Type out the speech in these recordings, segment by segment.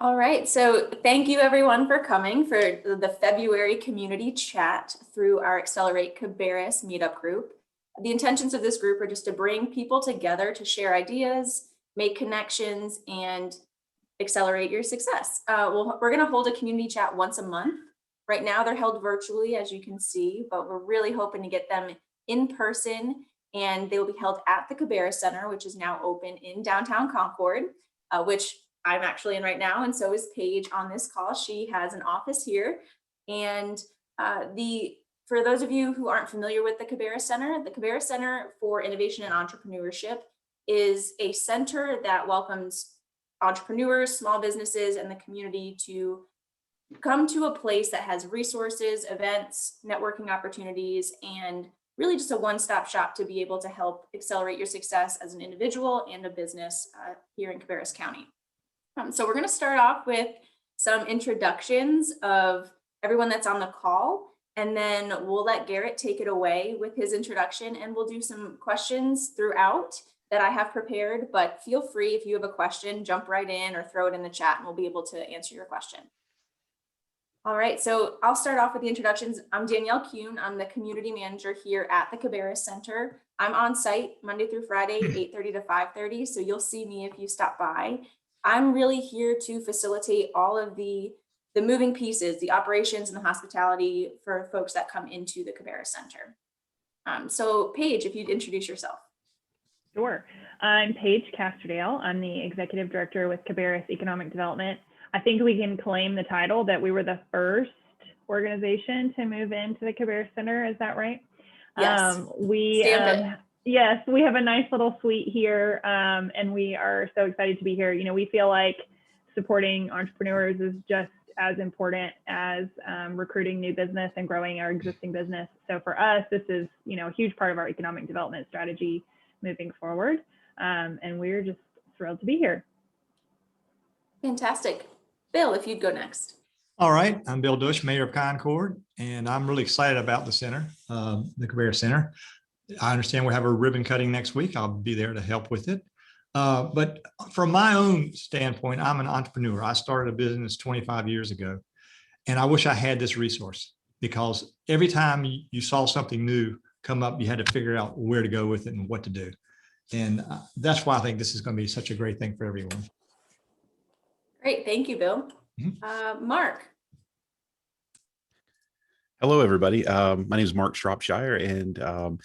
All right, so thank you everyone for coming for the February community chat through our Accelerate Cabarrus meetup group. The intentions of this group are just to bring people together to share ideas, make connections, and accelerate your success. We're going to hold a community chat once a month. Right now they're held virtually, as you can see, but we're really hoping to get them in person, and they will be held at the Cabarrus Center, which is now open in downtown Concord, which I'm actually in right now, and so is Paige on this call. She has an office here. And for those of you who aren't familiar with the Cabarrus Center for Innovation and Entrepreneurship is a center that welcomes entrepreneurs, small businesses, and the community to come to a place that has resources, events, networking opportunities, and really just a one-stop shop to be able to help accelerate your success as an individual and a business here in Cabarrus County. So we're going to start off with some introductions of everyone that's on the call, and then we'll let Garrett take it away with his introduction, and we'll do some questions throughout that I have prepared, but feel free if you have a question, jump right in or throw it in the chat and we'll be able to answer your question. All right, so I'll start off with the introductions. I'm Danielle Kuhn. I'm the community manager here at the Cabarrus Center. I'm on site Monday through Friday, 8:30 to 5:30, so you'll see me if you stop by. I'm really here to facilitate all of the moving pieces, the operations and the hospitality for folks that come into the Cabarrus Center. So Paige, if you'd introduce yourself. Sure. I'm Paige Casterdale. I'm the executive director with Cabarrus Economic Development. I think we can claim the title that we were the first organization to move into the Cabarrus Center. Is that right? Yes. Yes, we have a nice little suite here, and we are so excited to be here. You know, we feel like supporting entrepreneurs is just as important as recruiting new business and growing our existing business. So for us, this is, you know, a huge part of our economic development strategy moving forward, and we're just thrilled to be here. Fantastic. Bill, if you'd go next. All right, I'm Bill Dush, Mayor of Concord, and I'm really excited about the center, the Cabarrus Center. I understand we have a ribbon cutting next week. I'll be there to help with it. But from my own standpoint, I'm an entrepreneur. I started a business 25 years ago, and I wish I had this resource, because every time you saw something new come up, you had to figure out where to go with it and what to do. And that's why I think this is going to be such a great thing for everyone. Great, thank you, Bill. Mark. Hello, everybody. My name is Mark Shropshire, and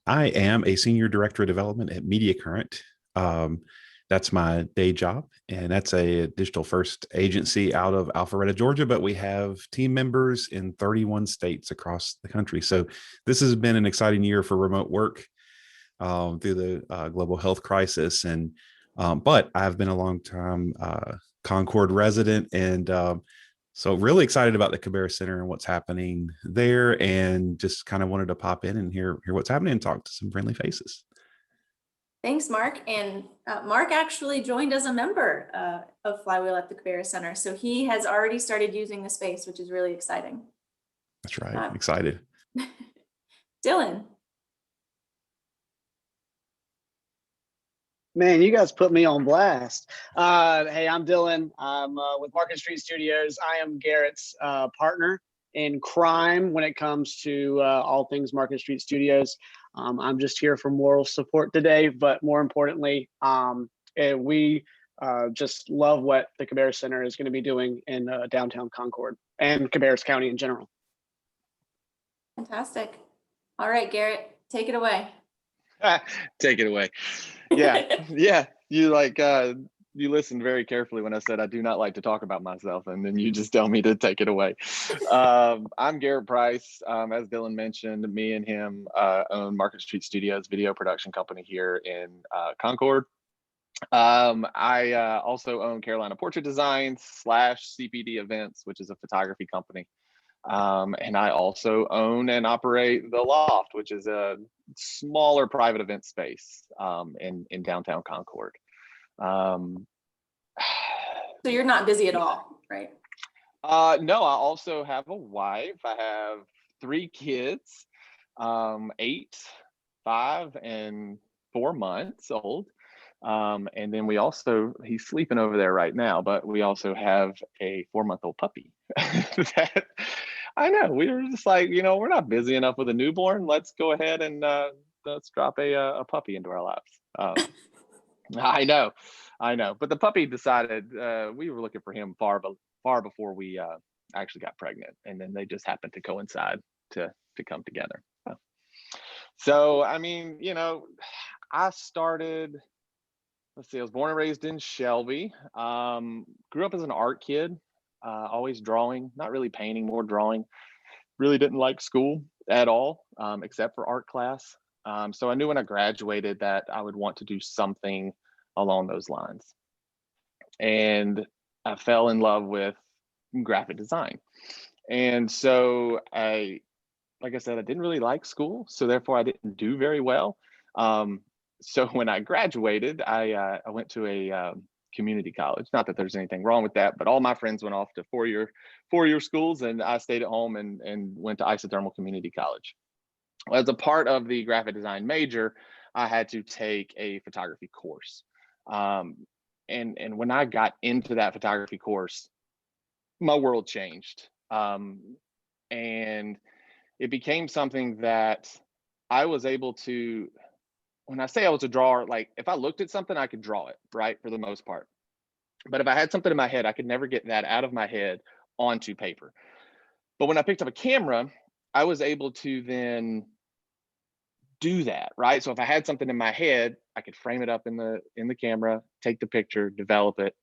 I am a senior director of development at Media Current. That's my day job, and that's a digital first agency out of Alpharetta, Georgia, but we have team members in 31 states across the country. So this has been an exciting year for remote work through the global health crisis. And but I've been a long time Concord resident, and so really excited about the Cabarrus Center and what's happening there, and just kind of wanted to pop in and hear what's happening and talk to some friendly faces. Thanks, Mark. And Mark actually joined as a member of Flywheel at the Cabarrus Center. So he has already started using the space, which is really exciting. That's right. I'm excited. Dylan. Man, you guys put me on blast. Hey, I'm Dylan. I'm with Market Street Studios. I am Garrett's partner in crime when it comes to all things Market Street Studios. I'm just here for moral support today, but more importantly, we just love what the Cabarrus Center is going to be doing in downtown Concord and Cabarrus County in general. Fantastic. All right, Garrett, take it away. Take it away. Yeah. You listened very carefully when I said I do not like to talk about myself, and then you just tell me to take it away. I'm Garrett Price. As Dylan mentioned, me and him own Market Street Studios, video production company here in Concord. I also own Carolina Portrait Designs / CPD Events, which is a photography company. And I also own and operate The Loft, which is a smaller private event space in downtown Concord. So you're not busy at all, right? No, I also have a wife. I have 3 kids, 8, 5, and 4 months old. And then he's sleeping over there right now, but we also have a 4-month-old puppy that I know we were just like, we're not busy enough with a newborn. Let's go ahead and let's drop a puppy into our laps. I know. But the puppy decided we were looking for him far before we actually got pregnant, and then they just happened to coincide to come together. So I mean, I started. Let's see. I was born and raised in Shelby. Grew up as an art kid. Always drawing, not really painting, more drawing. Really didn't like school at all, except for art class. So I knew when I graduated that I would want to do something along those lines. And I fell in love with graphic design. And so like I said, I didn't really like school, so therefore I didn't do very well. So when I graduated, I went to a community college. Not that there's anything wrong with that, but all my friends went off to four-year schools, and I stayed at home and went to Isothermal Community College. As a part of the graphic design major, I had to take a photography course. And when I got into that photography course, my world changed. And it became something that I was able to, when I say I was a drawer, like if I looked at something, I could draw it, right? For the most part. But if I had something in my head, I could never get that out of my head onto paper. But when I picked up a camera, I was able to then do that, right? So if I had something in my head, I could frame it up in the camera, take the picture, develop it,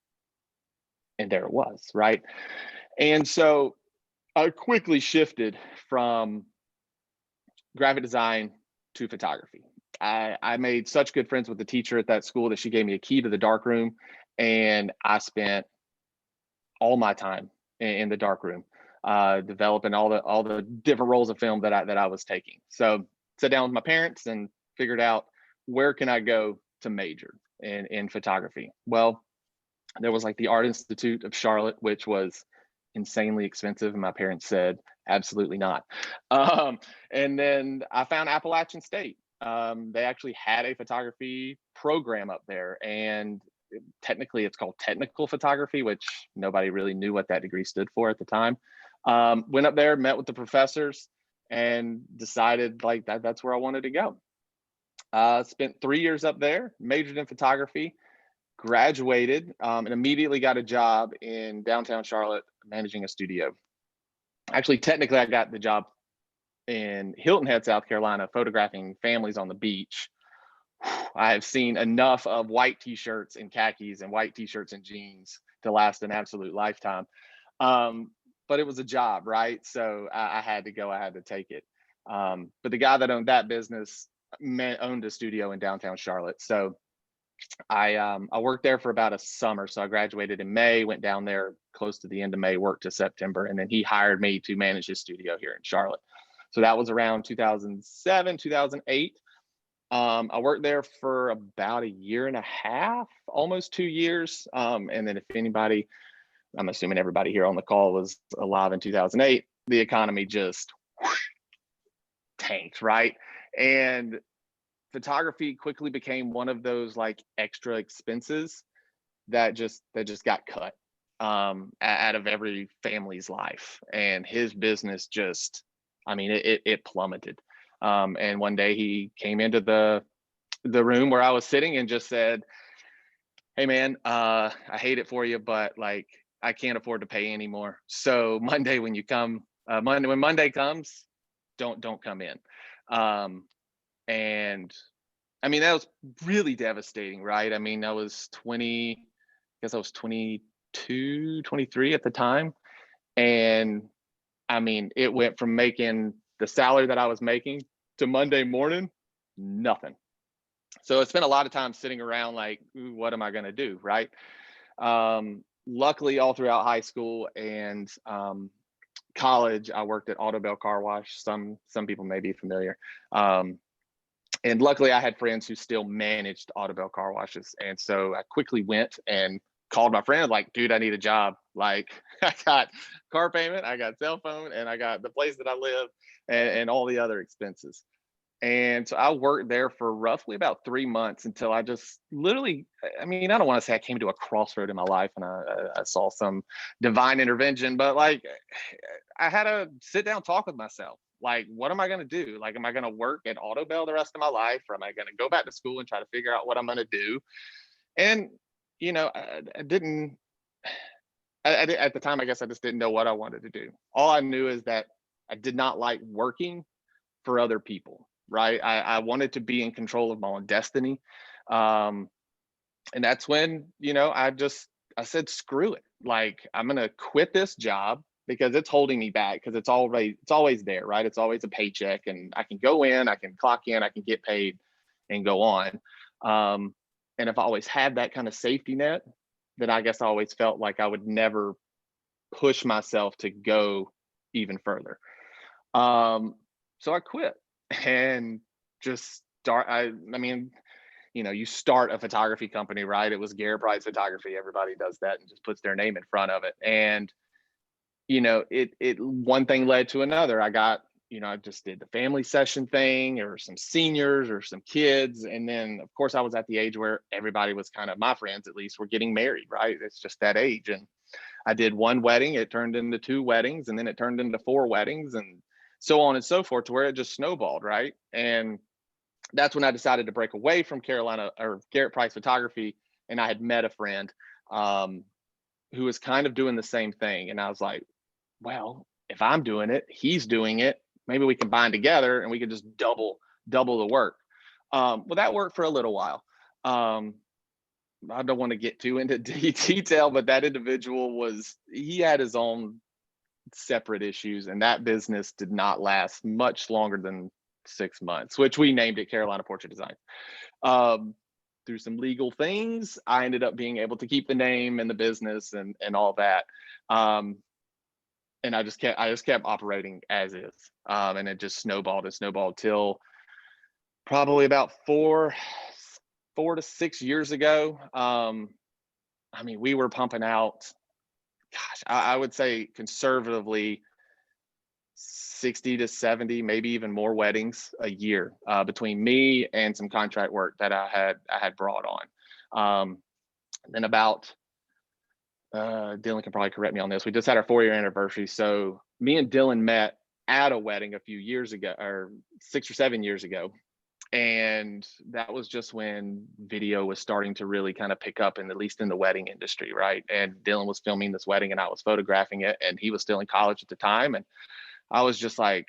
and there it was, right? And so I quickly shifted from graphic design to photography. I made such good friends with the teacher at that school that she gave me a key to the dark room, and I spent all my time in the dark room, developing all the different rolls of film that I was taking. So sat down with my parents and figured out where can I go to major in photography. Well, there was like the Art Institute of Charlotte, which was insanely expensive, and my parents said absolutely not. And then I found Appalachian State. They actually had a photography program up there, and technically it's called technical photography, which nobody really knew what that degree stood for at the time. Went up there, met with the professors, and decided like that's where I wanted to go. Spent 3 years up there, majored in photography, graduated, and immediately got a job in downtown Charlotte managing a studio. Actually, technically, I got the job in Hilton Head, South Carolina, photographing families on the beach. I have seen enough of white t-shirts and khakis and white t-shirts and jeans to last an absolute lifetime. But it was a job, right? So I had to go, I had to take it. But the guy that owned that business owned a studio in downtown Charlotte. So I worked there for about a summer. So I graduated in May, went down there close to the end of May, worked to September, and then he hired me to manage his studio here in Charlotte. So that was around 2007, 2008. I worked there for about a year and a half, almost 2 years. And then if anybody, I'm assuming everybody here on the call was alive in 2008, the economy just tanked, right? And photography quickly became one of those like extra expenses that just got cut out of every family's life. And his business just, I mean, it plummeted. And one day he came into the room where I was sitting and just said, "Hey man, I hate it for you, but like I can't afford to pay anymore. So Monday when you come, when Monday comes, don't come in." And I mean, that was really devastating, right? I mean, I was 20, I guess I was 22, 23 at the time. And I mean, it went from making the salary that I was making to Monday morning, nothing. So I spent a lot of time sitting around like, ooh, what am I going to do, right? Luckily, all throughout high school and college, I worked at Auto Bell Car Wash. Some people may be familiar. And luckily, I had friends who still managed Auto Bell Car Washes. And so I quickly went and called my friend, like, dude, I need a job. Like, I got car payment, I got cell phone, and I got the place that I live and all the other expenses. And so I worked there for roughly about 3 months until I just literally, I mean, I don't want to say I came to a crossroad in my life and I saw some divine intervention, but like I had to sit down, talk with myself. Like, what am I going to do? Like, am I going to work at Auto Bell the rest of my life? Or am I going to go back to school and try to figure out what I'm going to do? And, I didn't, at the time, I guess I just didn't know what I wanted to do. All I knew is that I did not like working for other people, right? I wanted to be in control of my own destiny. And that's when, I said, screw it. Like, I'm going to quit this job because it's holding me back, because it's always there, right? It's always a paycheck, and I can go in, I can clock in, I can get paid and go on. And if I always had that kind of safety net, then I guess I always felt like I would never push myself to go even further. So I quit and just you start a photography company, right? It was Garrett Price Photography. Everybody does that and just puts their name in front of it. And, it one thing led to another. I just did the family session thing, or some seniors or some kids. And then of course I was at the age where everybody was kind of, my friends at least, were getting married, right? It's just that age. And I did one wedding, it turned into 2 weddings, and then it turned into 4 weddings, and so on and so forth, to where it just snowballed, right? And that's when I decided to break away from Garrett Price Photography. And I had met a friend who was kind of doing the same thing. And I was like, well, if I'm doing it, he's doing it, maybe we can bind together and we can just double the work. Well, that worked for a little while. I don't want to get too into detail, but that individual he had his own separate issues, and that business did not last much longer than 6 months, which we named it Carolina Portrait Design. Through some legal things, I ended up being able to keep the name and the business and all that. And I just kept operating as is. And it just snowballed till probably about 4 to 6 years ago. We were pumping out, I would say conservatively 60 to 70, maybe even more weddings a year, between me and some contract work that I had brought on. Then about, Dylan can probably correct me on this, we just had our 4-year anniversary. So me and Dylan met at a wedding a few years ago, or 6 or 7 years ago. And that was just when video was starting to really kind of pick up, at least in the wedding industry, right? And Dylan was filming this wedding and I was photographing it, and he was still in college at the time. And I was just like,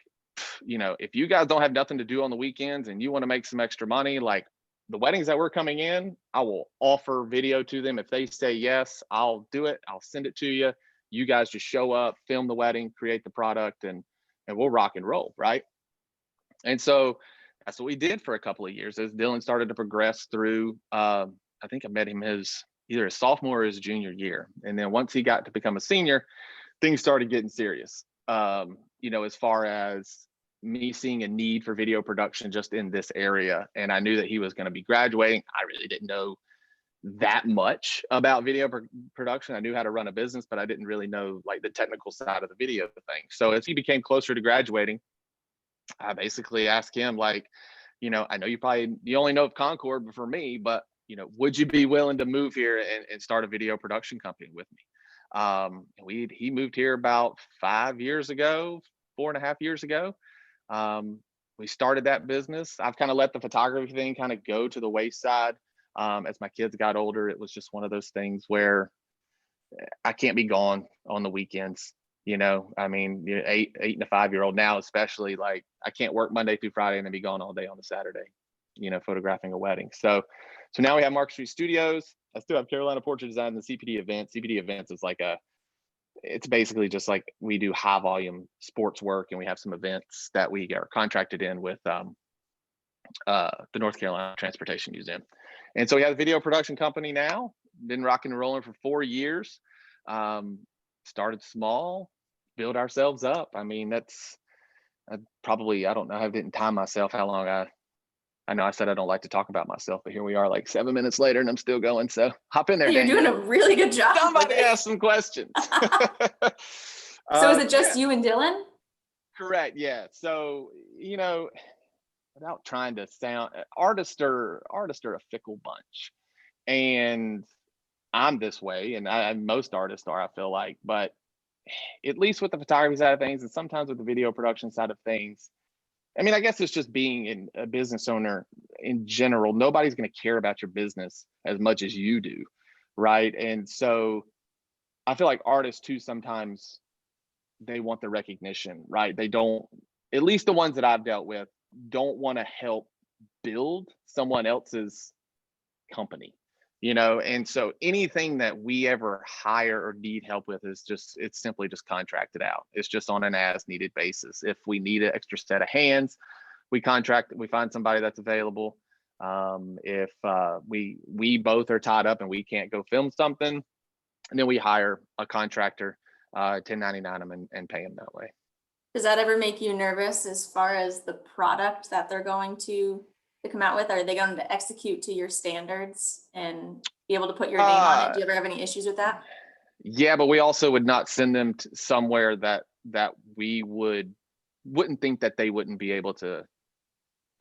if you guys don't have nothing to do on the weekends and you want to make some extra money, like, the weddings that we're coming in, I will offer video to them. If they say yes, I'll do it. I'll send it to you. You guys just show up, film the wedding, create the product, and we'll rock and roll, right? And so that's what we did for a couple of years as Dylan started to progress through. I think I met him either his sophomore or his junior year. And then once he got to become a senior, things started getting serious. As far as me seeing a need for video production just in this area. And I knew that he was going to be graduating. I really didn't know that much about video production. I knew how to run a business, but I didn't really know like the technical side of the video thing. So as he became closer to graduating, I basically asked him, like, I know you only know of Concord for me, but would you be willing to move here and start a video production company with me? He moved here about 5 years ago, 4.5 years ago. We started that business. I've kind of let the photography thing kind of go to the wayside. As my kids got older, it was just one of those things where I can't be gone on the weekends. 8 and a 5-year-old now, especially, like, I can't work Monday through Friday and then be gone all day on the Saturday, photographing a wedding. So now we have Market Street Studios. I still have Carolina Portrait Design and CPD Events. CPD Events is it's basically just like we do high volume sports work, and we have some events that we are contracted in with the North Carolina Transportation Museum. And so we have a video production company now, been rocking and rolling for 4 years. Started small, build ourselves up. I don't know, I didn't time myself how long I know I said I don't like to talk about myself, but here we are like 7 minutes later and I'm still going. So hop in there, You're Danielle. doing a really good job. Somebody ask some questions. So is it just you and Dylan? Correct. Yeah. So, without trying to sound, artists are a fickle bunch, and I'm this way, and most artists are, I feel like, but at least with the photography side of things, and sometimes with the video production side of things, I mean, I guess it's just being a business owner in general. Nobody's going to care about your business as much as you do, right? And so I feel like artists too, sometimes they want the recognition, right? They don't, at least the ones that I've dealt with, don't want to help build someone else's company, and so anything that we ever hire or need help with is just, it's simply just contracted out. It's just on an as needed basis. If we need an extra set of hands, we find somebody that's available. If we both are tied up and we can't go film something, and then we hire a contractor, 1099 them and pay them that way. Does that ever make you nervous as far as the product that they're going to come out with? Are they going to execute to your standards and be able to put your name on it? Do you ever have any issues with that? Yeah, but we also would not send them to somewhere that we wouldn't think that they wouldn't be able to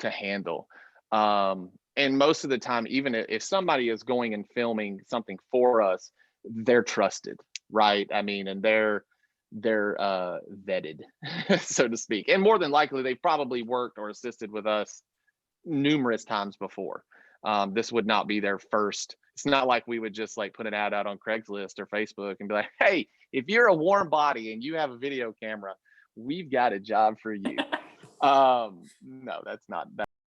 handle. And most of the time, even if somebody is going and filming something for us, they're trusted, right? I mean, and they're vetted, so to speak. And more than likely, they've probably worked or assisted with us numerous times before. This would not be their first. It's not like we would just like put an ad out on Craigslist or Facebook and be like, hey, if you're a warm body and you have a video camera, we've got a job for you. No, that's not